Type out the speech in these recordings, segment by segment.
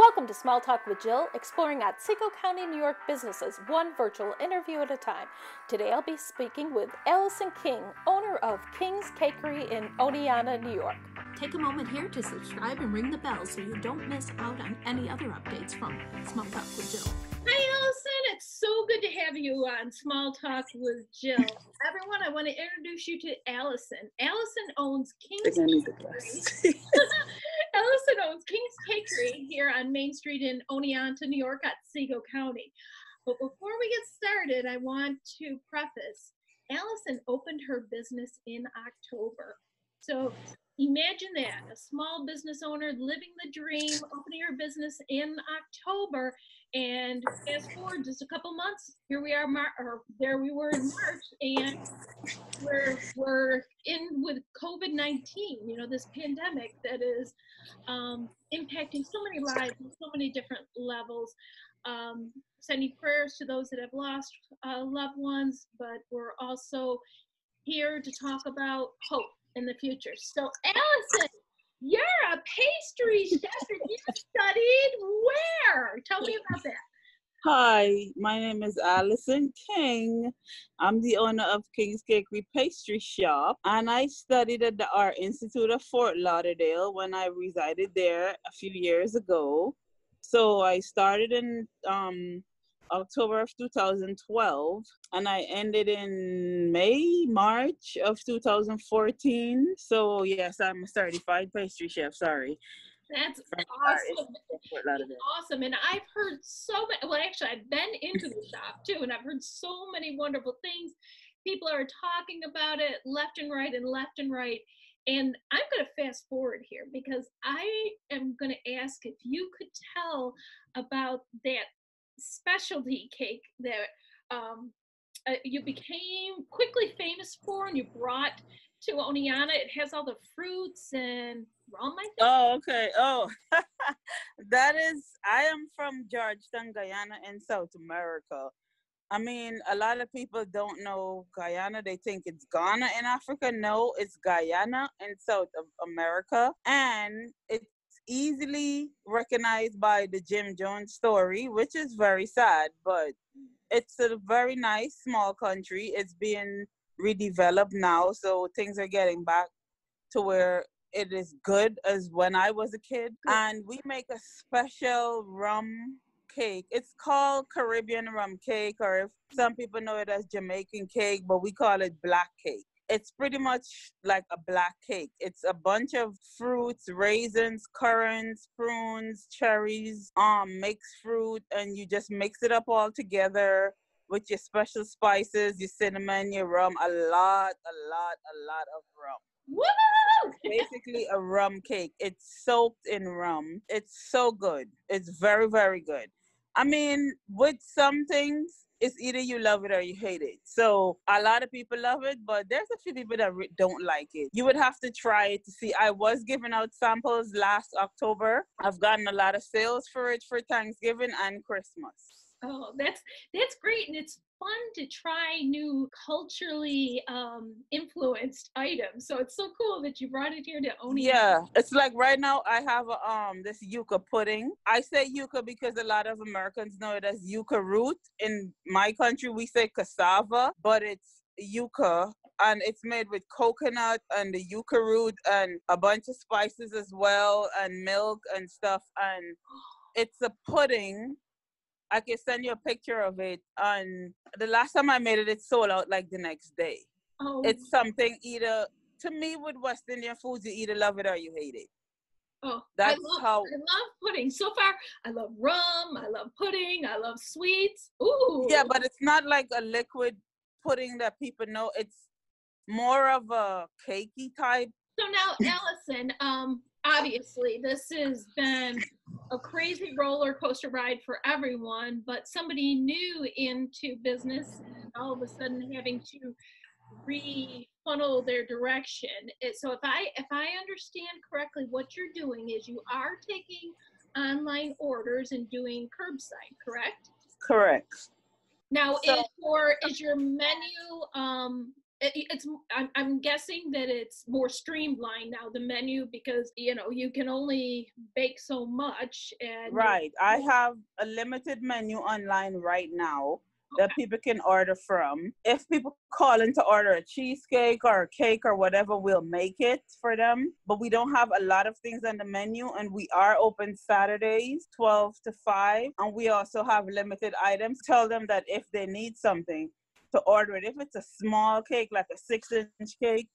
Welcome to Small Talk with Jill, exploring Otsego County, New York businesses, one virtual interview at a time. Today I'll be speaking with Allion King, owner of Kings Kakery in Oneonta, New York. Take a moment here to subscribe and ring the bell so you don't miss out on any other updates from Small Talk with Jill. Hi, Allison. It's so good to have you on Small Talk with Jill. Everyone, I want to introduce you to Allison. Allison owns Kings Kakery. Allison owns Kings Kakery here on Main Street in Oneonta, New York, Otsego County. But before we get started, I want to preface, Allison opened her business in October. So imagine that, a small business owner living the dream, opening her business in October, and fast forward just a couple months, here we are, there we were in March, and we're in with COVID-19, this pandemic that is impacting so many lives on so many different levels. Sending prayers to those that have lost loved ones, but we're also here to talk about hope in the future. So Allison, you're a pastry chef and you studied where? Tell me about that. Hi, my name is Allion King. I'm the owner of Kings Kakery Pastry Shop, and I studied at the Art Institute of Fort Lauderdale when I resided there a few years ago. So I started in October of 2012, and I ended in March of 2014. So yes, I'm a certified pastry chef, sorry. That's awesome. That's awesome. And I've heard so many, well, actually, I've been into the shop too, and I've heard so many wonderful things. People are talking about it left and right and left and right. And I'm going to fast forward here because I am going to ask if you could tell about that specialty cake that you became quickly famous for and you brought to Oneonta. It has all the fruits and rum, I think. Oh, okay. Oh, I am from Georgetown, Guyana in South America. I mean, a lot of people don't know Guyana. They think it's Ghana in Africa. No, it's Guyana in South America. And it's easily recognized by the Jim Jones story, which is very sad, but it's a very nice small country. It's being redeveloped now, so things are getting back to where it is good as when I was a kid. And we make a special rum cake. It's called Caribbean rum cake, or if some people know it as Jamaican cake, but we call it black cake. It's pretty much like a black cake. It's a bunch of fruits, raisins, currants, prunes, cherries, mixed fruit, and you just mix it up all together with your special spices, your cinnamon, your rum, a lot of rum. Woo! Basically a rum cake. It's soaked in rum. It's so good. It's very, very good. I mean, with some things, it's either you love it or you hate it. So a lot of people love it, but there's a few people that don't like it. You would have to try it to see. I was giving out samples last October. I've gotten a lot of sales for it for Thanksgiving and Christmas. Oh, that's great, and it's fun to try new culturally influenced items. So it's so cool that you brought it here to Oneonta. Yeah, it's like right now I have this yucca pudding. I say yucca because a lot of Americans know it as yucca root. In my country, we say cassava, but it's yucca, and it's made with coconut and the yucca root and a bunch of spices as well, and milk and stuff. And it's a pudding. I can send you a picture of it. And the last time I made it, it sold out like the next day. Oh. It's something either, to me, with West Indian foods, you either love it or you hate it. Oh, I love pudding. So far, I love rum, I love pudding, I love sweets. Ooh. Yeah, but it's not like a liquid pudding that people know. It's more of a cakey type. So now, Allison, obviously, this has been a crazy roller coaster ride for everyone, but somebody new into business and all of a sudden having to refunnel their direction. So if I understand correctly, what you're doing is you are taking online orders and doing curbside, correct? Correct. Now, is your menu I'm guessing that it's more streamlined now, the menu, because you can only bake so much. And Right. I have a limited menu online right now that people can order from. If people call in to order a cheesecake or a cake or whatever, we'll make it for them. But we don't have a lot of things on the menu, and we are open Saturdays 12 to 5. And we also have limited items. Tell them that if they need something to order it, if it's a small cake, like a 6-inch cake,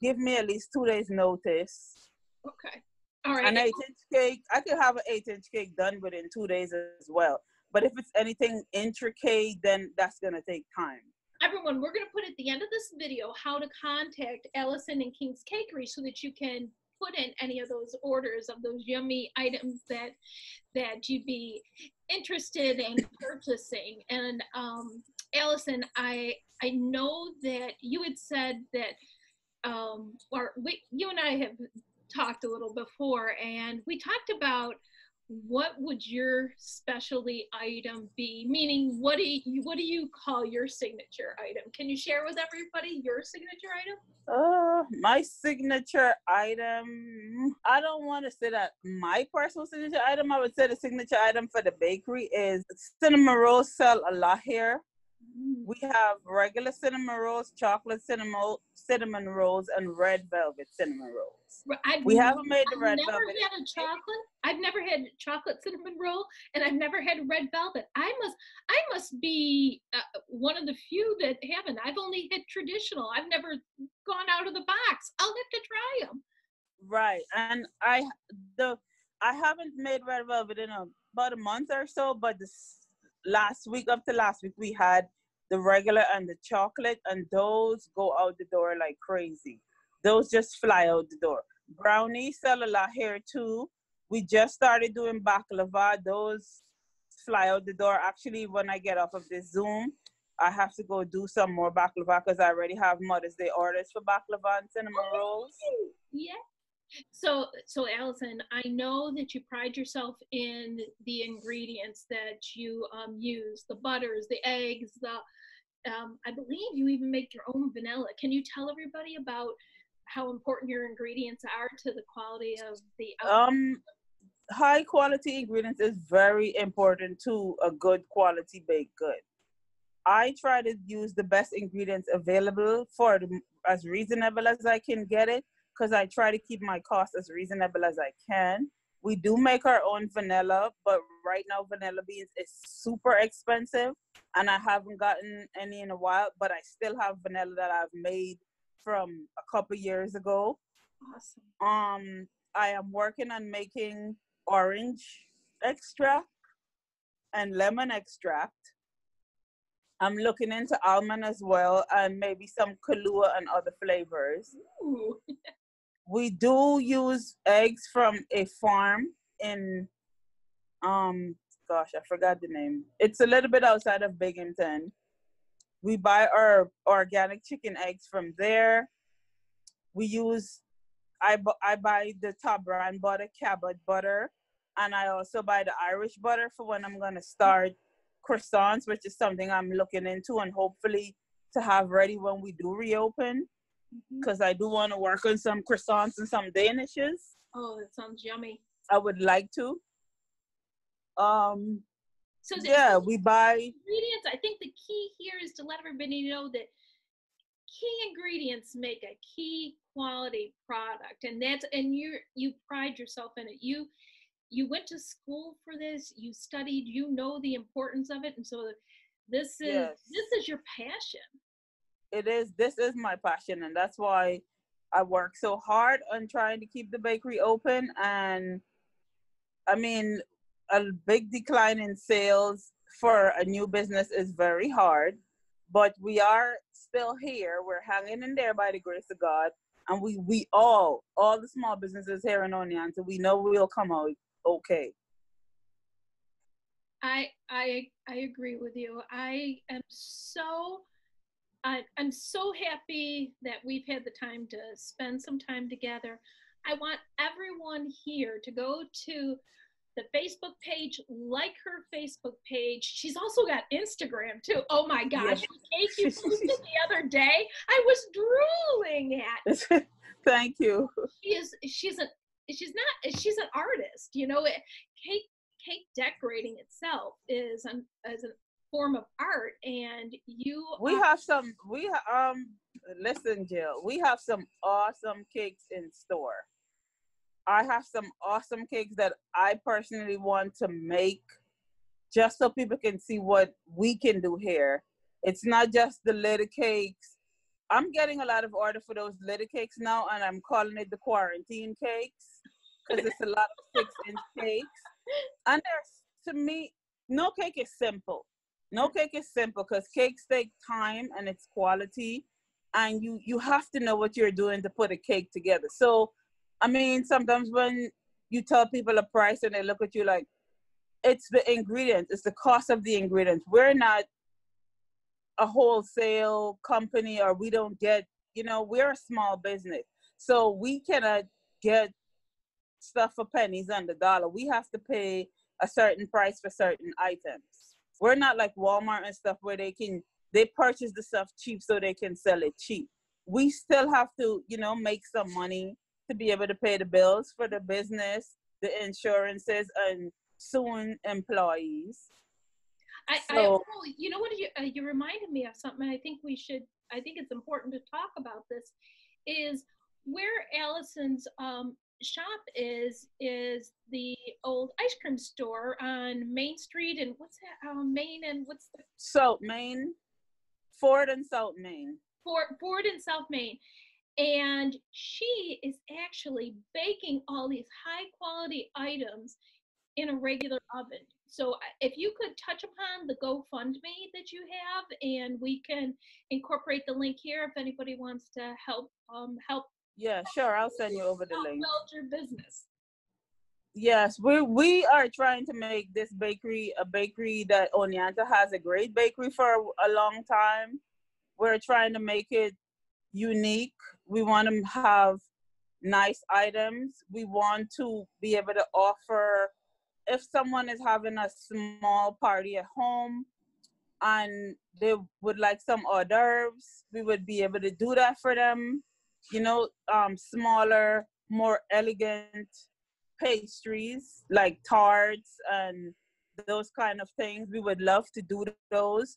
give me at least 2 days notice. Okay. All right. An 8-inch cake, I could have an 8-inch cake done within 2 days as well. But if it's anything intricate, then that's going to take time. Everyone, we're going to put at the end of this video how to contact Allison and Kings Kakery so that you can put in any of those orders of those yummy items that you'd be interested in purchasing. And Allison, I know that you had said that, you and I have talked a little before, and we talked about what would your specialty item be, meaning what do you call your signature item? Can you share with everybody your signature item? My signature item, I don't want to say that my personal signature item. I would say the signature item for the bakery is cinnamon rolls. Sell a lot here. We have regular cinnamon rolls, chocolate cinnamon rolls, and red velvet cinnamon rolls. We haven't made the red velvet. I've never had chocolate cinnamon roll, and I've never had red velvet. I must be one of the few that haven't. I've only had traditional. I've never gone out of the box. I'll have to try them. Right, and I haven't made red velvet in about a month or so, but up to last week, we had the regular and the chocolate, and those go out the door like crazy. Those just fly out the door. Brownies sell a lot here too. We just started doing baklava. Those fly out the door. Actually, when I get off of this Zoom, I have to go do some more baklava because I already have Mother's Day orders for baklava and cinnamon rolls. Yeah. So Allison, I know that you pride yourself in the ingredients that you use, the butters, the eggs, I believe you even make your own vanilla. Can you tell everybody about how important your ingredients are to the quality of the outcome? High quality ingredients is very important to a good quality baked good. I try to use the best ingredients available for as reasonable as I can get it, because I try to keep my costs as reasonable as I can. We do make our own vanilla, but right now vanilla beans is super expensive, and I haven't gotten any in a while, but I still have vanilla that I've made from a couple years ago. Awesome. I am working on making orange extract and lemon extract. I'm looking into almond as well, and maybe some Kahlua and other flavors. Ooh. We do use eggs from a farm in, gosh, I forgot the name. It's a little bit outside of Binghamton. We buy our organic chicken eggs from there. I buy the top brand butter, Cabot butter, and I also buy the Irish butter for when I'm going to start croissants, which is something I'm looking into and hopefully to have ready when we do reopen. Because I do want to work on some croissants and some danishes. Oh, that sounds yummy. I would like to. We buy ingredients. I think the key here is to let everybody know that key ingredients make a key quality product, and you pride yourself in it. You went to school for this. You studied. You know the importance of it, and so this is your passion. It is. This is my passion, and that's why I work so hard on trying to keep the bakery open. And I mean, a big decline in sales for a new business is very hard, but we are still here. We're hanging in there by the grace of God, and we all the small businesses here in Oneonta, we know we'll come out okay. I agree with you. I'm so happy that we've had the time to spend some time together. I want everyone here to go to the Facebook page, like her Facebook page. She's also got Instagram too. Oh my gosh, Yeah. the cake you posted the other day, I was drooling at. Thank you. She's an artist, you know. Cake decorating itself is a form of art, and listen, Jill, we have some awesome cakes in store. I have some awesome cakes that I personally want to make just so people can see what we can do here. It's not just the little cakes. I'm getting a lot of order for those little cakes now, and I'm calling it the quarantine cakes because it's a lot of 6-inch cakes. And to me, no cake is simple. No cake is simple because cakes take time and it's quality, and you have to know what you're doing to put a cake together. So, I mean, sometimes when you tell people a price and they look at you like, it's the ingredients, it's the cost of the ingredients. We're not a wholesale company, or we don't get, we're a small business. So we cannot get stuff for pennies on the dollar. We have to pay a certain price for certain items. We're not like Walmart and stuff where they purchase the stuff cheap so they can sell it cheap. We still have to, make some money to be able to pay the bills for the business, the insurances, and soon employees. You know what, you reminded me of something. I think it's important to talk about this, is where Allison's shop is the old ice cream store on Main Street, and what's that, Main and what's the South Main, Ford and South Main. Ford and South Main. And she is actually baking all these high quality items in a regular oven. So if you could touch upon the GoFundMe that you have, and we can incorporate the link here if anybody wants to help. Yeah, sure. I'll send you over the link. Build your business. Yes, we are trying to make this bakery a bakery that Oneonta has a great bakery for a long time. We're trying to make it unique. We want to have nice items. We want to be able to offer, if someone is having a small party at home and they would like some hors d'oeuvres, we would be able to do that for them. Smaller, more elegant pastries like tarts and those kind of things. We would love to do those.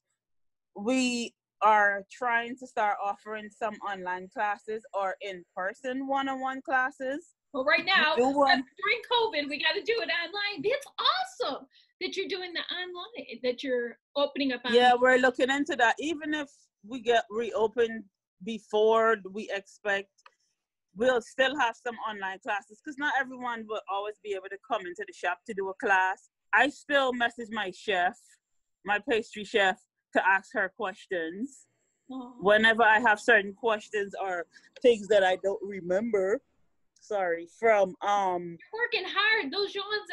We are trying to start offering some online classes or in-person one-on-one classes. Well, right now, during COVID, we got to do it online. That's awesome that you're doing the online, that you're opening up online. Yeah, we're looking into that. Even if we get reopened before we expect, we'll still have some online classes because not everyone will always be able to come into the shop to do a class. I still message my chef, my pastry chef, to ask her questions. Whenever I have certain questions or things that I don't remember. Sorry, from You're working hard. Those yawns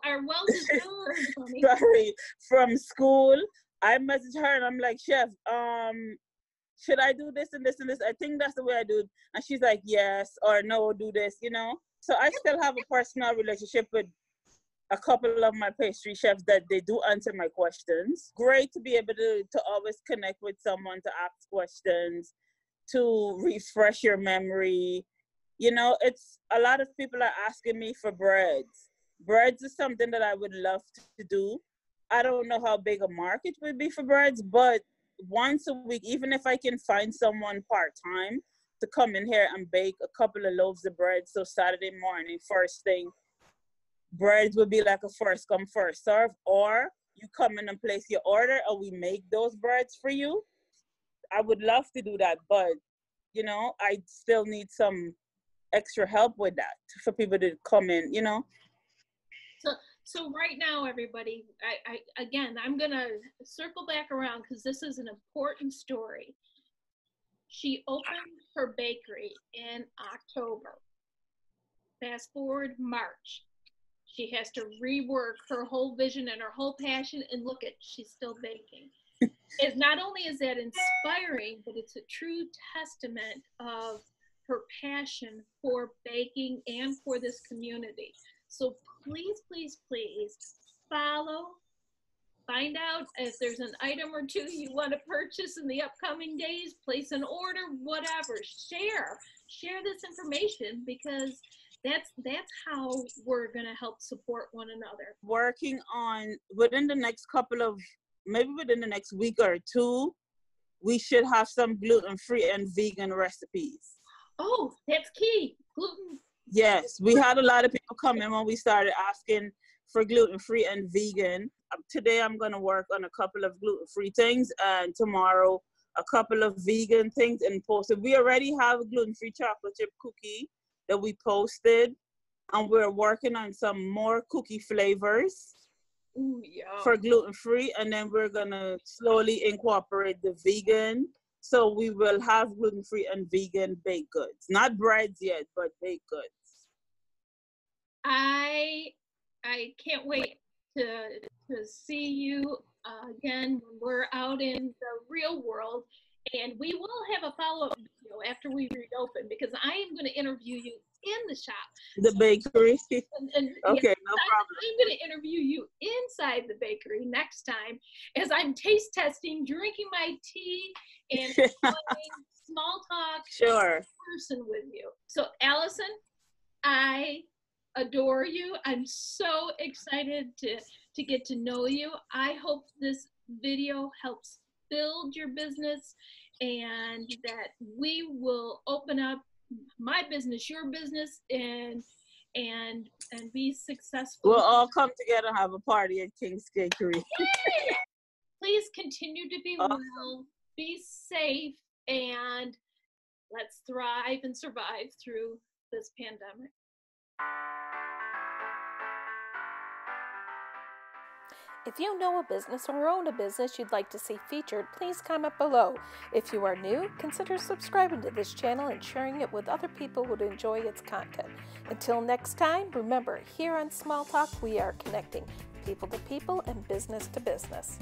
are well deserved. Sorry, from school, I message her and I'm like, Chef, should I do this and this and this? I think that's the way I do it. And she's like, yes, or no, do this, So I still have a personal relationship with a couple of my pastry chefs that they do answer my questions. Great to be able to always connect with someone, to ask questions, to refresh your memory. It's a lot of people are asking me for breads. Breads is something that I would love to do. I don't know how big a market would be for breads, but once a week, even if I can find someone part-time to come in here and bake a couple of loaves of bread, so Saturday morning, first thing, breads would be like a first come, first serve, or you come in and place your order and we make those breads for you. I would love to do that, but, I still need some extra help with that for people to come in, So right now, everybody, I'm going to circle back around because this is an important story. She opened her bakery in October. Fast forward March. She has to rework her whole vision and her whole passion, and look at, she's still baking. It's not only is that inspiring, but it's a true testament of her passion for baking and for this community. So please, please, please follow. Find out if there's an item or two you want to purchase in the upcoming days, place an order, whatever. Share this information, because that's how we're going to help support one another. Working on, within the next within the next week or two, we should have some gluten-free and vegan recipes. Oh, that's key. Gluten. Yes, we had a lot of people come in when we started asking for gluten-free and vegan. Today I'm going to work on a couple of gluten-free things, and tomorrow a couple of vegan things and post it. We already have a gluten-free chocolate chip cookie that we posted, and we're working on some more cookie flavors. Ooh, yeah. For gluten-free, and then we're going to slowly incorporate the vegan. So we will have gluten-free and vegan baked goods. Not breads yet, but baked goods. I can't wait to see you again when we're out in the real world, and we will have a follow-up video after we reopen, because I am going to interview you in the shop. The bakery. And okay, no problem. I'm going to interview you inside the bakery next time, as I'm taste testing, drinking my tea, and playing small talk in person with you. So Allison, I adore you. I'm so excited to get to know you. I hope this video helps build your business, and that we will open up my business, your business, and be successful. We'll all come together and have a party at Kings Kakery. Please continue to be well, be safe, and let's thrive and survive through this pandemic. If you know a business or own a business you'd like to see featured, please comment below. If you are new, consider subscribing to this channel and sharing it with other people who would enjoy its content. Until next time, remember, here on Small Talk, we are connecting people to people and business to business.